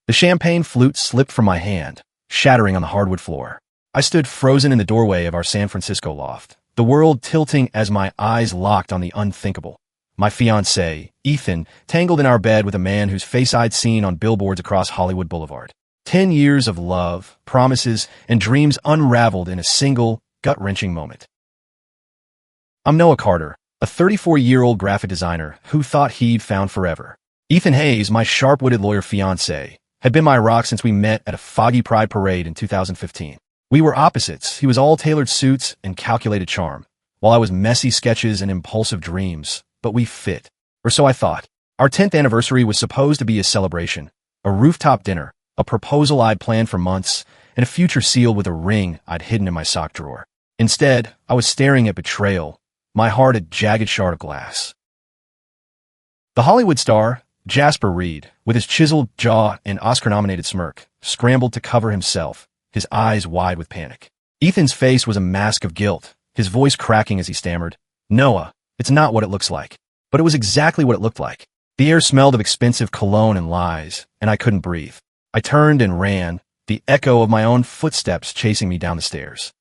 The champagne flute slipped from my hand, shattering on the hardwood floor. I stood frozen in the doorway of our San Francisco loft, the world tilting as my eyes locked on the unthinkable. My fiancé, Ethan, tangled in our bed with a man whose face I'd seen on billboards across Hollywood Boulevard. 10 years of love, promises, and dreams unraveled in a single, gut-wrenching moment. I'm Noah Carter, a 34-year-old graphic designer who thought he'd found forever. Ethan Hayes, my sharp-witted lawyer fiancé, had been my rock since we met at a foggy pride parade in 2015. We were opposites. He was all tailored suits and calculated charm, while I was messy sketches and impulsive dreams, but we fit. Or so I thought. Our 10th anniversary was supposed to be a celebration, a rooftop dinner, a proposal I'd planned for months, and a future sealed with a ring I'd hidden in my sock drawer. Instead, I was staring at betrayal, my heart a jagged shard of glass. The Hollywood star, Jasper Reed, with his chiseled jaw and Oscar-nominated smirk, scrambled to cover himself, his eyes wide with panic. Ethan's face was a mask of guilt, his voice cracking as he stammered, "Noah, it's not what it looks like." But it was exactly what it looked like. The air smelled of expensive cologne and lies, and I couldn't breathe. I turned and ran, the echo of my own footsteps chasing me down the stairs.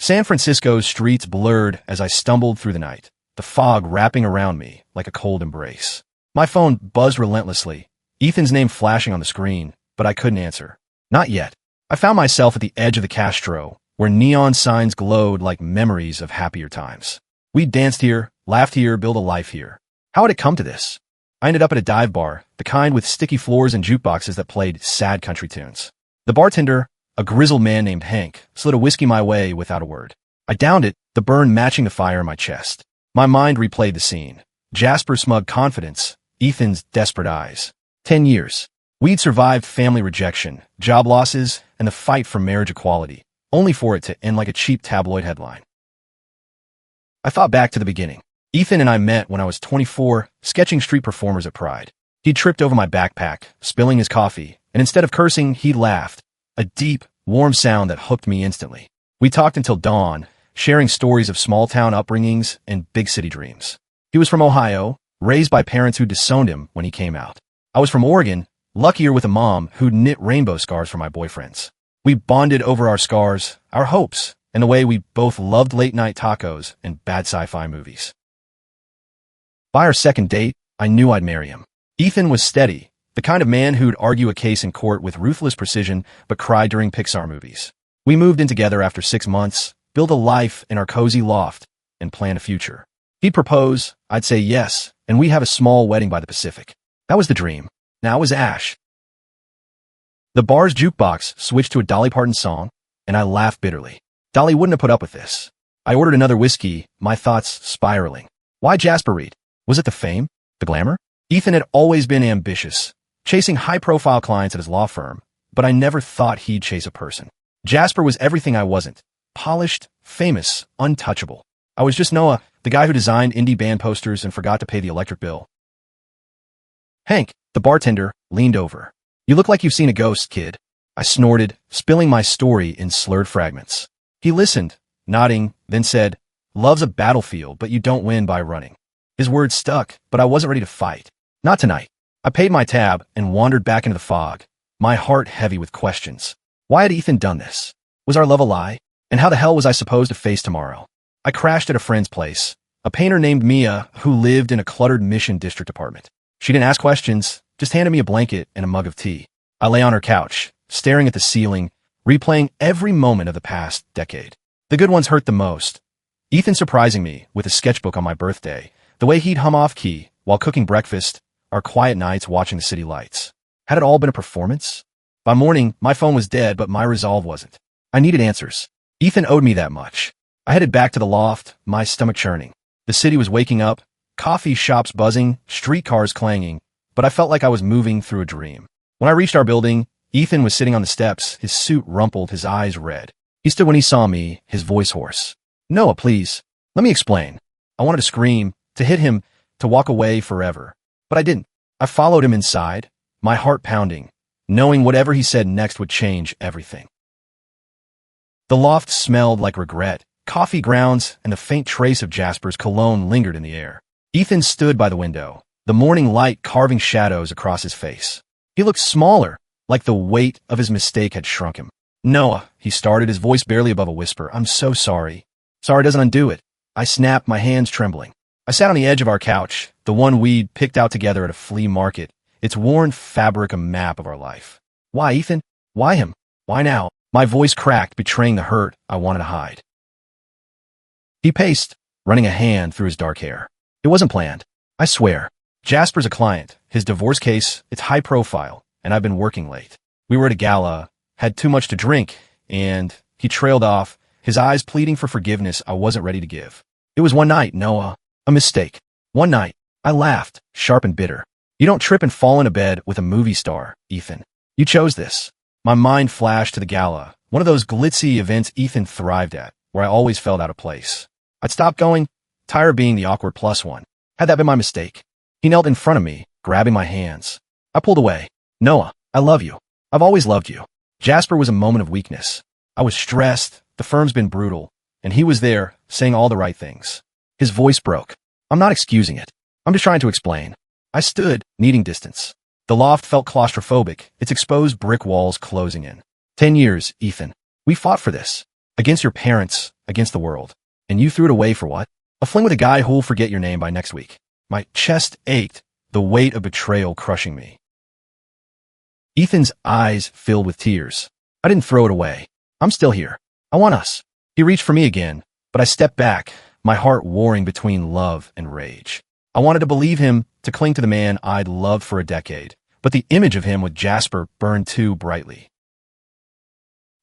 San Francisco's streets blurred as I stumbled through the night, the fog wrapping around me like a cold embrace. My phone buzzed relentlessly, Ethan's name flashing on the screen, but I couldn't answer. Not yet. I found myself at the edge of the Castro, where neon signs glowed like memories of happier times. We danced here, laughed here, built a life here. How had it come to this? I ended up at a dive bar, the kind with sticky floors and jukeboxes that played sad country tunes. The bartender, a grizzled man named Hank, slid a whiskey my way without a word. I downed it, the burn matching the fire in my chest. My mind replayed the scene. Jasper's smug confidence, Ethan's desperate eyes. 10 years. We'd survived family rejection, job losses, and the fight for marriage equality, only for it to end like a cheap tabloid headline. I thought back to the beginning. Ethan and I met when I was 24, sketching street performers at Pride. He'd tripped over my backpack, spilling his coffee, and instead of cursing, he laughed, a deep, warm sound that hooked me instantly. We talked until dawn, sharing stories of small-town upbringings and big-city dreams. He was from Ohio, raised by parents who disowned him when he came out. I was from Oregon, luckier with a mom who'd knit rainbow scarves for my boyfriends. We bonded over our scars, our hopes, and the way we both loved late-night tacos and bad sci-fi movies. By our second date, I knew I'd marry him. Ethan was steady, the kind of man who'd argue a case in court with ruthless precision but cry during Pixar movies. We moved in together after 6 months, built a life in our cozy loft, and planned a future. He'd propose, I'd say yes, and we'd have a small wedding by the Pacific. That was the dream. Now it was Ash. The bar's jukebox switched to a Dolly Parton song, and I laughed bitterly. Dolly wouldn't have put up with this. I ordered another whiskey, my thoughts spiraling. Why Jasper Reed? Was it the fame? The glamour? Ethan had always been ambitious, chasing high-profile clients at his law firm, but I never thought he'd chase a person. Jasper was everything I wasn't. Polished, famous, untouchable. I was just Noah, the guy who designed indie band posters and forgot to pay the electric bill. Hank, the bartender, leaned over. "You look like you've seen a ghost, kid." I snorted, spilling my story in slurred fragments. He listened, nodding, then said, "Love's a battlefield, but you don't win by running." His words stuck, but I wasn't ready to fight. Not tonight. I paid my tab and wandered back into the fog, my heart heavy with questions. Why had Ethan done this? Was our love a lie? And how the hell was I supposed to face tomorrow? I crashed at a friend's place, a painter named Mia who lived in a cluttered Mission District apartment. She didn't ask questions, just handed me a blanket and a mug of tea. I lay on her couch, staring at the ceiling, replaying every moment of the past decade. The good ones hurt the most. Ethan surprising me with a sketchbook on my birthday, the way he'd hum off-key while cooking breakfast, our quiet nights watching the city lights. Had it all been a performance? By morning, my phone was dead, but my resolve wasn't. I needed answers. Ethan owed me that much. I headed back to the loft, my stomach churning. The city was waking up, coffee shops buzzing, streetcars clanging, but I felt like I was moving through a dream. When I reached our building, Ethan was sitting on the steps, his suit rumpled, his eyes red. He stood when he saw me, his voice hoarse. "Noah, please, let me explain." I wanted to scream, to hit him, to walk away forever. But I didn't. I followed him inside, my heart pounding, knowing whatever he said next would change everything. The loft smelled like regret. Coffee grounds and the faint trace of Jasper's cologne lingered in the air. Ethan stood by the window, the morning light carving shadows across his face. He looked smaller, like the weight of his mistake had shrunk him. Noah, he started, his voice barely above a whisper. I'm so sorry. Sorry doesn't undo it. I snapped, my hands trembling. I sat on the edge of our couch, the one we'd picked out together at a flea market, its worn fabric a map of our life. Why, Ethan? Why him? Why now? My voice cracked, betraying the hurt I wanted to hide. He paced, running a hand through his dark hair. It wasn't planned. I swear. Jasper's a client. His divorce case, it's high profile, and I've been working late. We were at a gala, had too much to drink, and he trailed off, his eyes pleading for forgiveness I wasn't ready to give. It was one night, Noah. A mistake. One night. I laughed, sharp and bitter. You don't trip and fall into bed with a movie star, Ethan. You chose this. My mind flashed to the gala, one of those glitzy events Ethan thrived at, where I always felt out of place. I'd stopped going, tired of being the awkward plus one. Had that been my mistake? He knelt in front of me, grabbing my hands. I pulled away. Noah, I love you. I've always loved you. Jasper was a moment of weakness. I was stressed, the firm's been brutal, and he was there, saying all the right things. His voice broke. I'm not excusing it. I'm just trying to explain. I stood, needing distance. The loft felt claustrophobic, its exposed brick walls closing in. 10 years, Ethan. We fought for this. Against your parents, against the world. And you threw it away for what? A fling with a guy who'll forget your name by next week. My chest ached, the weight of betrayal crushing me. Ethan's eyes filled with tears. I didn't throw it away. I'm still here. I want us. He reached for me again, but I stepped back, my heart warring between love and rage. I wanted to believe him, to cling to the man I'd loved for a decade, but the image of him with Jasper burned too brightly.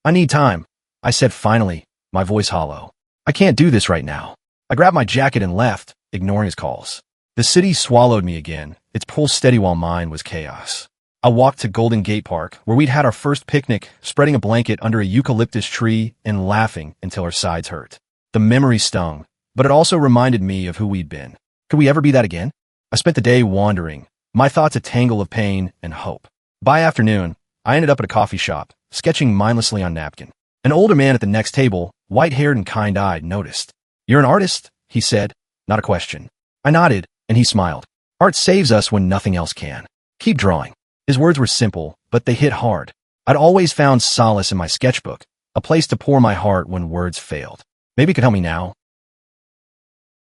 I need time, I said finally, my voice hollow. I can't do this right now. I grabbed my jacket and left, ignoring his calls. The city swallowed me again, its pulse steady while mine was chaos. I walked to Golden Gate Park, where we'd had our first picnic, spreading a blanket under a eucalyptus tree and laughing until our sides hurt. The memory stung, but it also reminded me of who we'd been. Could we ever be that again? I spent the day wandering, my thoughts a tangle of pain and hope. By afternoon, I ended up at a coffee shop, sketching mindlessly on napkin. An older man at the next table, white-haired and kind-eyed, noticed. You're an artist, he said, not a question. I nodded, and he smiled. Art saves us when nothing else can. Keep drawing. His words were simple, but they hit hard. I'd always found solace in my sketchbook, a place to pour my heart when words failed. Maybe it could help me now.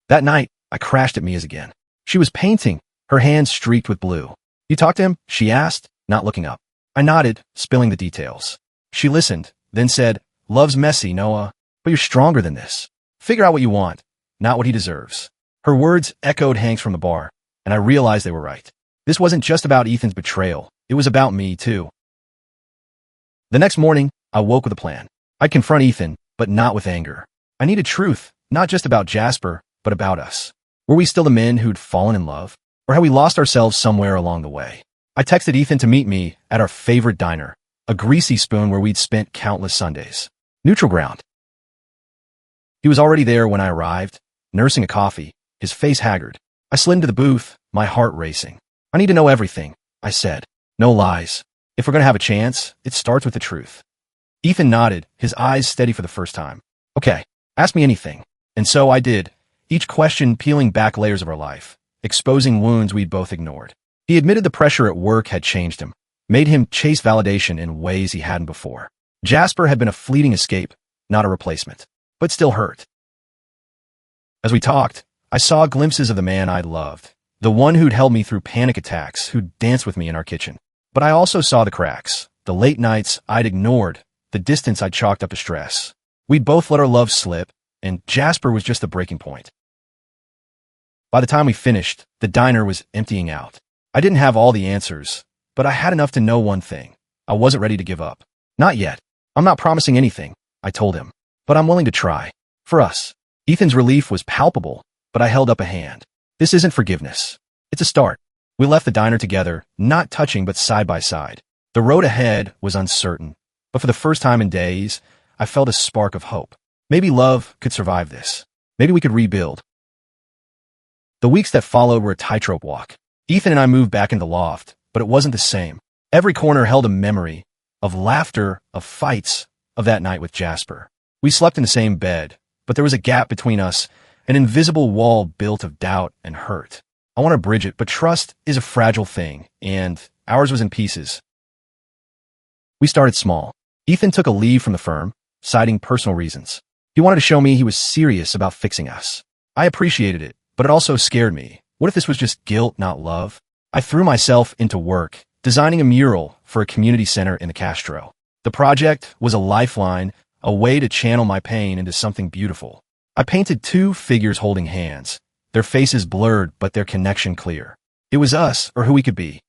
That night, I crashed at Mia's again. She was painting, her hands streaked with blue. You talked to him? She asked, not looking up. I nodded, spilling the details. She listened, then said, Love's messy, Noah, but you're stronger than this. Figure out what you want, not what he deserves. Her words echoed Hanks from the bar, and I realized they were right. This wasn't just about Ethan's betrayal. It was about me, too. The next morning, I woke with a plan. I'd confront Ethan, but not with anger. I needed truth, not just about Jasper, but about us. Were we still the men who'd fallen in love? Or had we lost ourselves somewhere along the way? I texted Ethan to meet me at our favorite diner, a greasy spoon where we'd spent countless Sundays. Neutral ground. He was already there when I arrived, nursing a coffee, his face haggard. I slid into the booth, my heart racing. I need to know everything, I said. No lies. If we're going to have a chance, it starts with the truth. Ethan nodded, his eyes steady for the first time. Okay, ask me anything. And so I did, each question peeling back layers of our life, exposing wounds we'd both ignored. He admitted the pressure at work had changed him, made him chase validation in ways he hadn't before. Jasper had been a fleeting escape, not a replacement, but still hurt. As we talked, I saw glimpses of the man I'd loved, the one who'd held me through panic attacks, who'd danced with me in our kitchen. But I also saw the cracks, the late nights I'd ignored, the distance I'd chalked up to stress. We'd both let our love slip, and Jasper was just the breaking point. By the time we finished, the diner was emptying out. I didn't have all the answers, but I had enough to know one thing. I wasn't ready to give up. Not yet. I'm not promising anything, I told him. But I'm willing to try. For us. Ethan's relief was palpable, but I held up a hand. This isn't forgiveness. It's a start. We left the diner together, not touching but side by side. The road ahead was uncertain, but for the first time in days, I felt a spark of hope. Maybe love could survive this. Maybe we could rebuild. The weeks that followed were a tightrope walk. Ethan and I moved back into the loft, but it wasn't the same. Every corner held a memory of laughter, of fights, of that night with Jasper. We slept in the same bed, but there was a gap between us, an invisible wall built of doubt and hurt. I want to bridge it, but trust is a fragile thing, and Ours was in pieces. We started small. Ethan took a leave from the firm, citing personal reasons. He wanted to show me he was serious about fixing us. I appreciated it, but it also scared me. What if this was just guilt, not love? I threw myself into work, designing a mural for a community center in the Castro. The project was a lifeline, a way to channel my pain into something beautiful. I painted two figures holding hands, their faces blurred but their connection clear. It was us, or who we could be.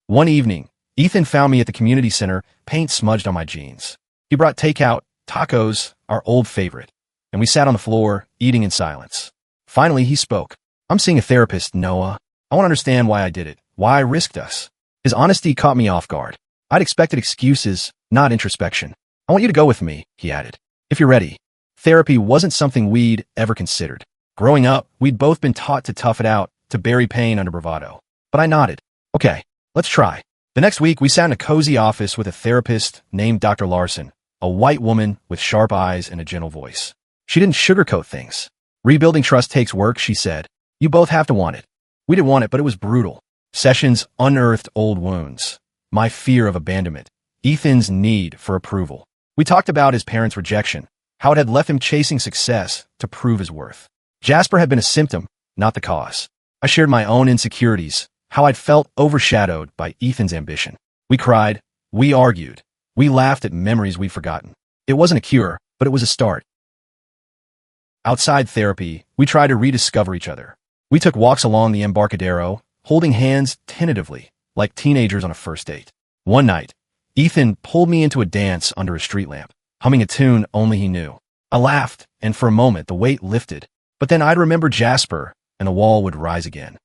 One evening, Ethan found me at the community center, paint smudged on my jeans. He brought takeout, tacos, our old favorite, and we sat on the floor, eating in silence. Finally, he spoke. I'm seeing a therapist, Noah. I want to understand why I did it, why I risked us. His honesty caught me off guard. I'd expected excuses, not introspection. I want you to go with me, he added, if you're ready. Therapy wasn't something we'd ever considered. Growing up, we'd both been taught to tough it out, to bury pain under bravado. But I nodded. Okay, let's try. The next week, we sat in a cozy office with a therapist named Dr. Larson, a white woman with sharp eyes and a gentle voice. She didn't sugarcoat things. Rebuilding trust takes work, she said. You both have to want it. We didn't want it, but it was brutal. Sessions unearthed old wounds. My fear of abandonment. Ethan's need for approval. We talked about his parents' rejection, how it had left him chasing success to prove his worth. Jasper had been a symptom, not the cause. I shared my own insecurities, how I'd felt overshadowed by Ethan's ambition. We cried, we argued, we laughed at memories we'd forgotten. It wasn't a cure, but it was a start. Outside therapy, we tried to rediscover each other. We took walks along the Embarcadero, holding hands tentatively, like teenagers on a first date. One night, Ethan pulled me into a dance under a street lamp, humming a tune only he knew. I laughed, and for a moment the weight lifted, but then I'd remember Jasper, and the wall would rise again.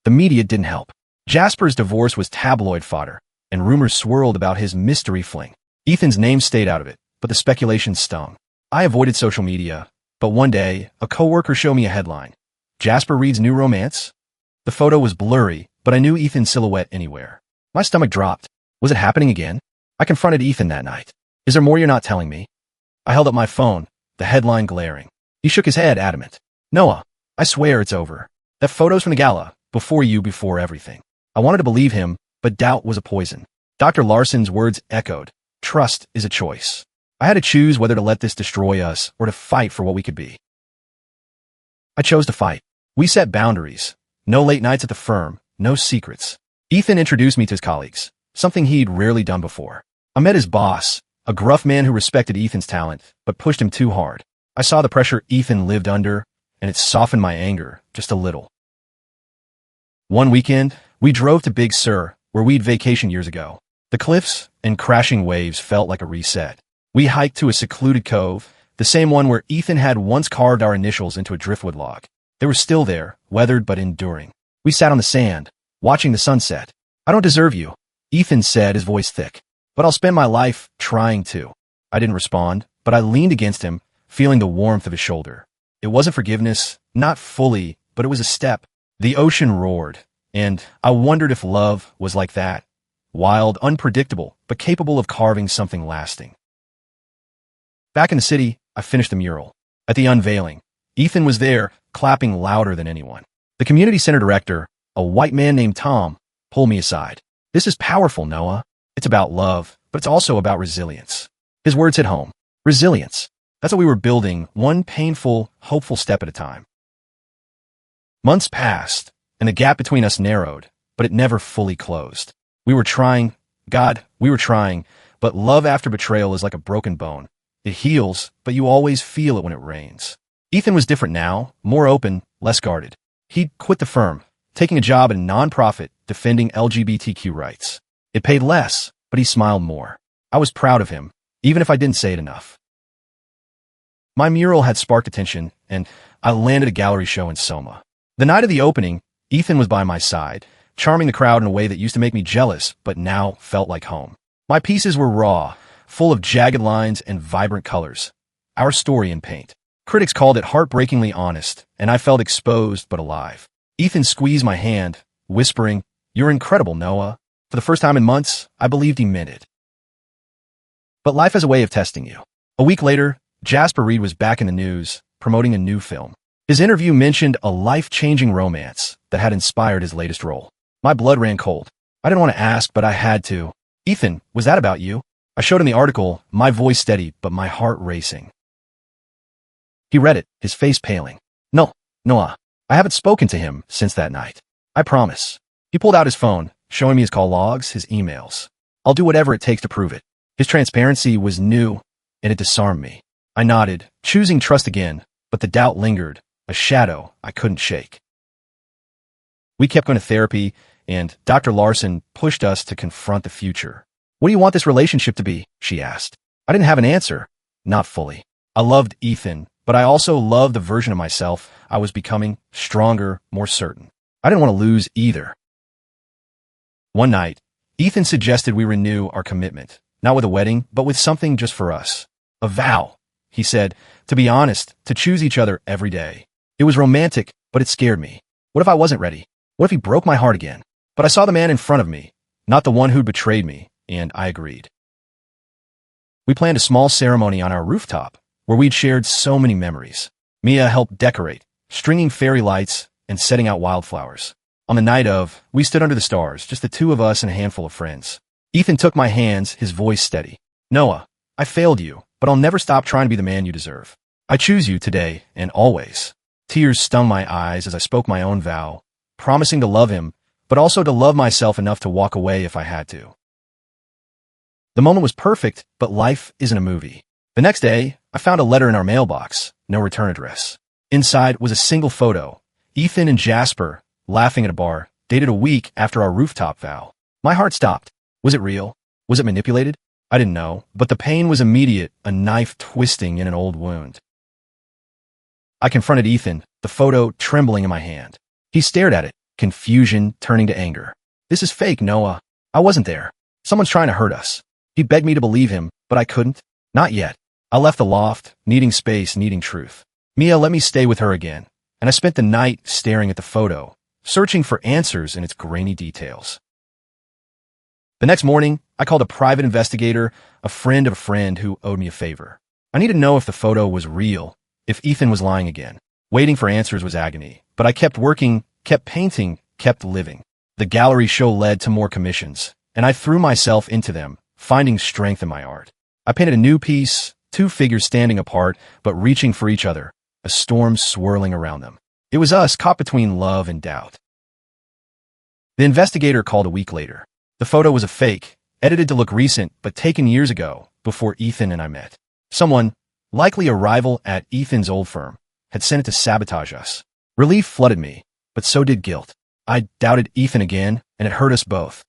The media didn't help. Jasper's divorce was tabloid fodder, and rumors swirled about his mystery fling. Ethan's name stayed out of it, but the speculation stung. I avoided social media, but one day, a coworker showed me a headline. Jasper Reed's new romance? The photo was blurry, but I knew Ethan's silhouette anywhere. My stomach dropped. Was it happening again? I confronted Ethan that night. Is there more you're not telling me? I held up my phone, the headline glaring. He shook his head, adamant. Noah, I swear it's over. That photo's from the gala, before you, before everything. I wanted to believe him, but doubt was a poison. Dr. Larson's words echoed. Trust is a choice. I had to choose whether to let this destroy us or to fight for what we could be. I chose to fight. We set boundaries. No late nights at the firm, no secrets. Ethan introduced me to his colleagues, something he'd rarely done before. I met his boss, a gruff man who respected Ethan's talent, but pushed him too hard. I saw the pressure Ethan lived under, and it softened my anger just a little. One weekend, we drove to Big Sur, where we'd vacationed years ago. The cliffs and crashing waves felt like a reset. We hiked to a secluded cove, the same one where Ethan had once carved our initials into a driftwood log. They were still there, weathered but enduring. We sat on the sand, watching the sunset. I don't deserve you, Ethan said, his voice thick. But I'll spend my life trying to. I didn't respond, but I leaned against him, feeling the warmth of his shoulder. It wasn't forgiveness, not fully, but it was a step. The ocean roared, and I wondered if love was like that. Wild, unpredictable, but capable of carving something lasting. Back in the city, I finished the mural. At the unveiling, Ethan was there, clapping louder than anyone. The community center director, a white man named Tom, pulled me aside. This is powerful, Noah. It's about love, but it's also about resilience. His words hit home. Resilience. That's what we were building, one painful, hopeful step at a time. Months passed, and the gap between us narrowed, but it never fully closed. We were trying, we were trying, but love after betrayal is like a broken bone. It heals, but you always feel it when it rains. Ethan was different now, more open, less guarded. He'd quit the firm, taking a job at a nonprofit defending LGBTQ rights. It paid less, but he smiled more. I was proud of him, even if I didn't say it enough. My mural had sparked attention, and I landed a gallery show in Soma. The night of the opening, Ethan was by my side, charming the crowd in a way that used to make me jealous, but now felt like home. My pieces were raw, full of jagged lines and vibrant colors. Our story in paint. Critics called it heartbreakingly honest, and I felt exposed but alive. Ethan squeezed my hand, whispering, "You're incredible, Noah." For the first time in months, I believed he meant it. But life has a way of testing you. A week later, Jasper Reed was back in the news, promoting a new film. His interview mentioned a life-changing romance that had inspired his latest role. My blood ran cold. I didn't want to ask, but I had to. Ethan, was that about you? I showed him the article, my voice steady, but my heart racing. He read it, his face paling. No, Noah, I haven't spoken to him since that night. I promise. He pulled out his phone, showing me his call logs, his emails. I'll do whatever it takes to prove it. His transparency was new, and it disarmed me. I nodded, choosing trust again, but the doubt lingered, a shadow I couldn't shake. We kept going to therapy, and Dr. Larson pushed us to confront the future. What do you want this relationship to be? She asked. I didn't have an answer. Not fully. I loved Ethan, but I also loved the version of myself I was becoming, stronger, more certain. I didn't want to lose either. One night, Ethan suggested we renew our commitment, not with a wedding, but with something just for us. A vow, he said, to be honest, to choose each other every day. It was romantic, but it scared me. What if I wasn't ready? What if he broke my heart again? But I saw the man in front of me, not the one who'd betrayed me, and I agreed. We planned a small ceremony on our rooftop, where we'd shared so many memories. Mia helped decorate, stringing fairy lights and setting out wildflowers. On the night of, we stood under the stars, just the two of us and a handful of friends. Ethan took my hands, his voice steady. Noah, I failed you, but I'll never stop trying to be the man you deserve. I choose you today and always. Tears stung my eyes as I spoke my own vow, promising to love him, but also to love myself enough to walk away if I had to. The moment was perfect, but life isn't a movie. The next day, I found a letter in our mailbox, no return address. Inside was a single photo, Ethan and Jasper, laughing at a bar, dated a week after our rooftop vow. My heart stopped. Was it real? Was it manipulated? I didn't know, but the pain was immediate, a knife twisting in an old wound. I confronted Ethan, the photo trembling in my hand. He stared at it, confusion turning to anger. This is fake, Noah. I wasn't there. Someone's trying to hurt us. He begged me to believe him, but I couldn't. Not yet. I left the loft, needing space, needing truth. Mia let me stay with her again, and I spent the night staring at the photo, searching for answers in its grainy details. The next morning, I called a private investigator, a friend of a friend who owed me a favor. I needed to know if the photo was real, if Ethan was lying again. Waiting for answers was agony, but I kept working, kept painting, kept living. The gallery show led to more commissions, and I threw myself into them, finding strength in my art. I painted a new piece, two figures standing apart, but reaching for each other, a storm swirling around them. It was us caught between love and doubt. The investigator called a week later. The photo was a fake, edited to look recent, but taken years ago, before Ethan and I met. Someone, likely a rival at Ethan's old firm, had sent it to sabotage us. Relief flooded me, but so did guilt. I doubted Ethan again, and it hurt us both.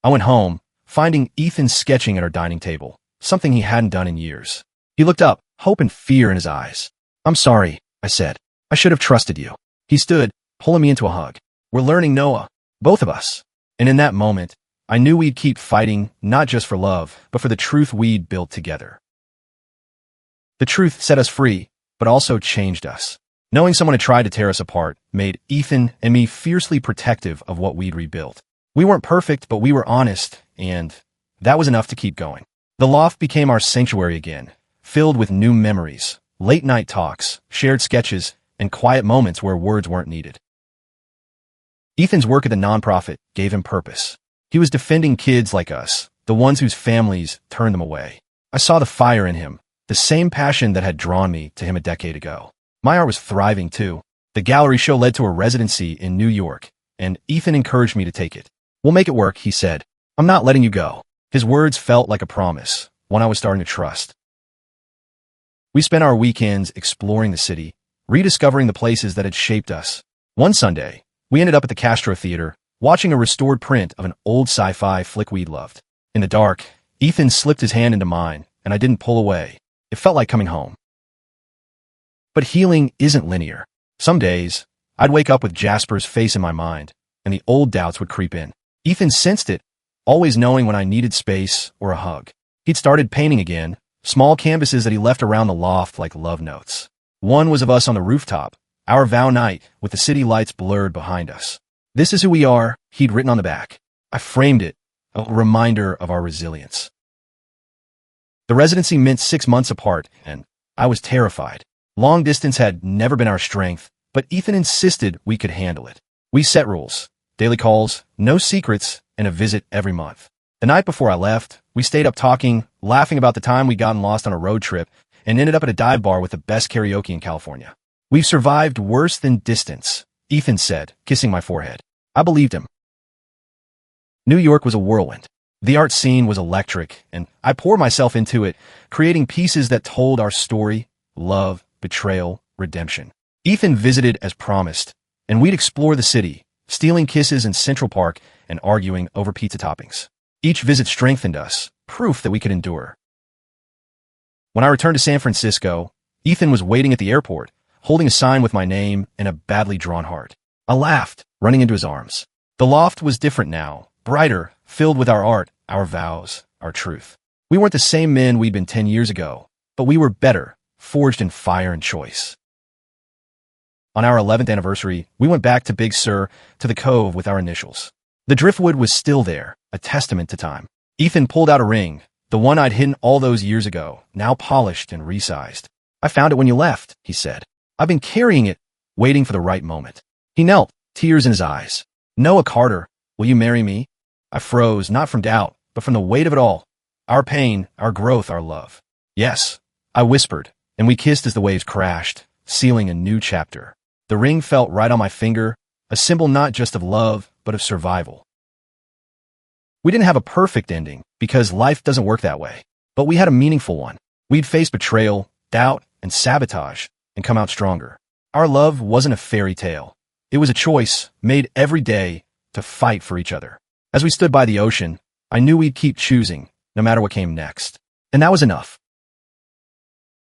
I went home, finding Ethan sketching at our dining table, something he hadn't done in years. He looked up, hope and fear in his eyes. I'm sorry, I said. I should have trusted you. He stood, pulling me into a hug. We're learning, Noah. Both of us. And in that moment, I knew we'd keep fighting, not just for love, but for the truth we'd built together. The truth set us free, but also changed us. Knowing someone had tried to tear us apart made Ethan and me fiercely protective of what we'd rebuilt. We weren't perfect, but we were honest, and that was enough to keep going. The loft became our sanctuary again, filled with new memories, late-night talks, shared sketches, and quiet moments where words weren't needed. Ethan's work at the nonprofit gave him purpose. He was defending kids like us, the ones whose families turned them away. I saw the fire in him, the same passion that had drawn me to him a decade ago. My art was thriving too. The gallery show led to a residency in New York, and Ethan encouraged me to take it. We'll make it work, he said. I'm not letting you go. His words felt like a promise, one I was starting to trust. We spent our weekends exploring the city, rediscovering the places that had shaped us. One Sunday, we ended up at the Castro Theater, watching a restored print of an old sci-fi flick we'd loved. In the dark, Ethan slipped his hand into mine, and I didn't pull away. It felt like coming home. But healing isn't linear. Some days, I'd wake up with Jasper's face in my mind, and the old doubts would creep in. Ethan sensed it, always knowing when I needed space or a hug. He'd started painting again, small canvases that he left around the loft like love notes. One was of us on the rooftop, our vow night, with the city lights blurred behind us. This is who we are, he'd written on the back. I framed it, a reminder of our resilience. The residency meant 6 months apart, and I was terrified. Long distance had never been our strength, but Ethan insisted we could handle it. We set rules. daily calls, no secrets, and a visit every month. The night before I left, we stayed up talking, laughing about the time we'd gotten lost on a road trip, and ended up at a dive bar with the best karaoke in California. "We've survived worse than distance," Ethan said, kissing my forehead. I believed him. New York was a whirlwind. The art scene was electric, and I poured myself into it, creating pieces that told our story: love, betrayal, redemption. Ethan visited as promised, and we'd explore the city, stealing kisses in Central Park and arguing over pizza toppings. Each visit strengthened us, proof that we could endure. When I returned to San Francisco, Ethan was waiting at the airport, holding a sign with my name and a badly drawn heart. I laughed, running into his arms. The loft was different now, brighter, filled with our art, our vows, our truth. We weren't the same men we'd been 10 years ago, but we were better, forged in fire and choice. On our 11th anniversary, we went back to Big Sur, to the cove with our initials. The driftwood was still there, a testament to time. Ethan pulled out a ring, the one I'd hidden all those years ago, now polished and resized. "I found it when you left," he said. "I've been carrying it, waiting for the right moment." He knelt, tears in his eyes. "Noah Carter, will you marry me?" I froze, not from doubt, but from the weight of it all. Our pain, our growth, our love. "Yes," I whispered, and we kissed as the waves crashed, sealing a new chapter. The ring felt right on my finger, a symbol not just of love, but of survival. We didn't have a perfect ending, because life doesn't work that way. But we had a meaningful one. We'd faced betrayal, doubt, and sabotage, and come out stronger. Our love wasn't a fairy tale. It was a choice, made every day, to fight for each other. As we stood by the ocean, I knew we'd keep choosing, no matter what came next. And that was enough.